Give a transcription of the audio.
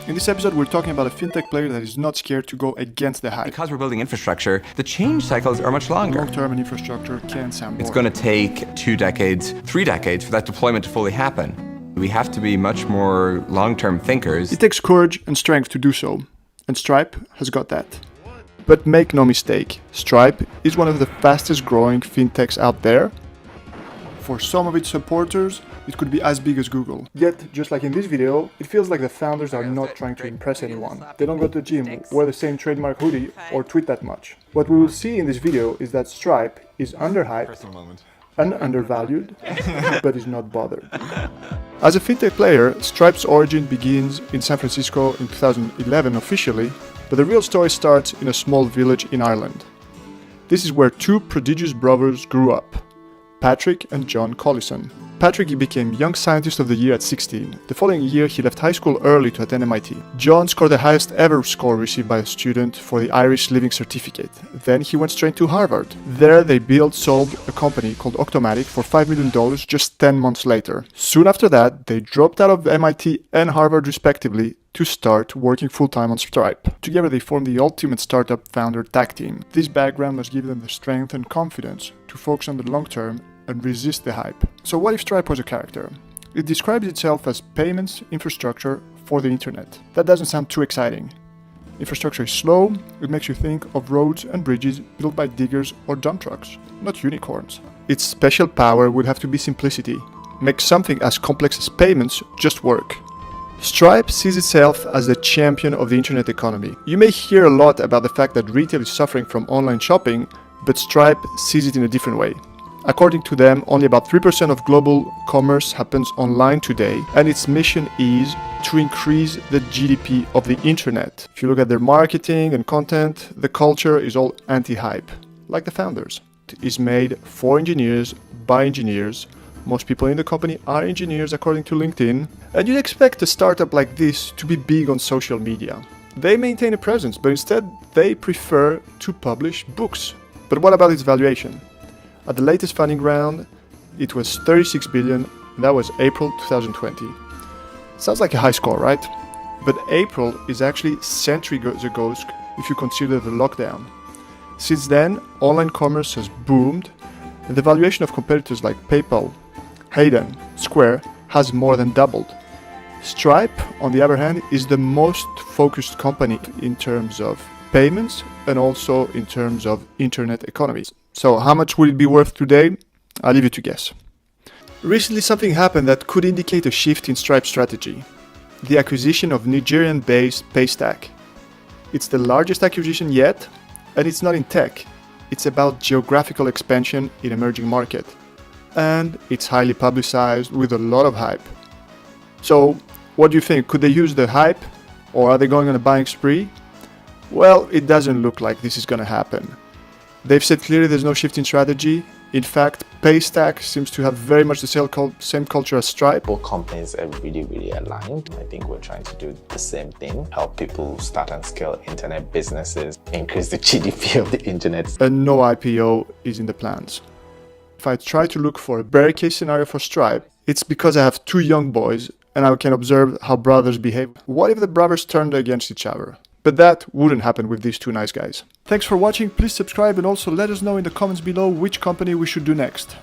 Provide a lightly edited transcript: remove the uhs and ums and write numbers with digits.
In this episode, we're talking about a fintech player that is not scared to go against the hype. Because we're building infrastructure, the change cycles are much longer. Long-term and infrastructure can sound boring. It's going to take 2 decades, 3 decades for that deployment to fully happen. We have to be much more long-term thinkers. It takes courage and strength to do so, and Stripe has got that. But make no mistake, Stripe is one of the fastest growing fintechs out there. For some of its supporters, it could be as big as Google. Yet, just like in this video, it feels like the founders are not trying to impress anyone. They don't go to the gym, wear the same trademark hoodie, or tweet that much. What we will see in this video is that Stripe is underhyped and undervalued, but is not bothered. As a fintech player, Stripe's origin begins in San Francisco in 2011 officially, but the real story starts in a small village in Ireland. This is where 2 prodigious brothers grew up, Patrick and John Collison. Patrick became Young Scientist of the Year at 16. The following year, he left high school early to attend MIT. John scored the highest ever score received by a student for the Irish Living Certificate. Then he went straight to Harvard. There, they sold a company called Octomatic for $5 million just 10 months later. Soon after that, they dropped out of MIT and Harvard respectively to start working full-time on Stripe. Together, they formed the ultimate startup founder tag team. This background must give them the strength and confidence to focus on the long term and resist the hype. So what if Stripe was a character? It describes itself as payments infrastructure for the internet. That doesn't sound too exciting. Infrastructure is slow, it makes you think of roads and bridges built by diggers or dump trucks, not unicorns. Its special power would have to be simplicity. Make something as complex as payments just work. Stripe sees itself as the champion of the internet economy. You may hear a lot about the fact that retail is suffering from online shopping, but Stripe sees it in a different way. According to them, only about 3% of global commerce happens online today, and its mission is to increase the GDP of the internet. If you look at their marketing and content, the culture is all anti-hype, like the founders. It is made for engineers, by engineers. Most people in the company are engineers according to LinkedIn, and you'd expect a startup like this to be big on social media. They maintain a presence, but instead they prefer to publish books. But what about its valuation? At the latest funding round, it was 36 billion, and that was April 2020. Sounds like a high score, right? But April is actually centuries ago if you consider the lockdown. Since then, online commerce has boomed, and the valuation of competitors like PayPal, Hayden, Square has more than doubled. Stripe, on the other hand, is the most focused company in terms of payments and also in terms of internet economies. So how much will it be worth today? I'll leave you to guess. Recently something happened that could indicate a shift in Stripe's strategy. The acquisition of Nigerian-based Paystack. It's the largest acquisition yet, and it's not in tech. It's about geographical expansion in emerging market. And it's highly publicized with a lot of hype. So what do you think? Could they use the hype? Or are they going on a buying spree? Well, it doesn't look like this is going to happen. They've said clearly there's no shift in strategy. In fact, Paystack seems to have very much the same culture as Stripe. Both companies are really aligned. I think we're trying to do the same thing, help people start and scale internet businesses, increase the GDP of the internet. And no IPO is in the plans. If I try to look for a bear case scenario for Stripe, it's because I have 2 young boys and I can observe how brothers behave. What if the brothers turned against each other? But that wouldn't happen with these 2 nice guys. Thanks for watching, please subscribe and also let us know in the comments below which company we should do next.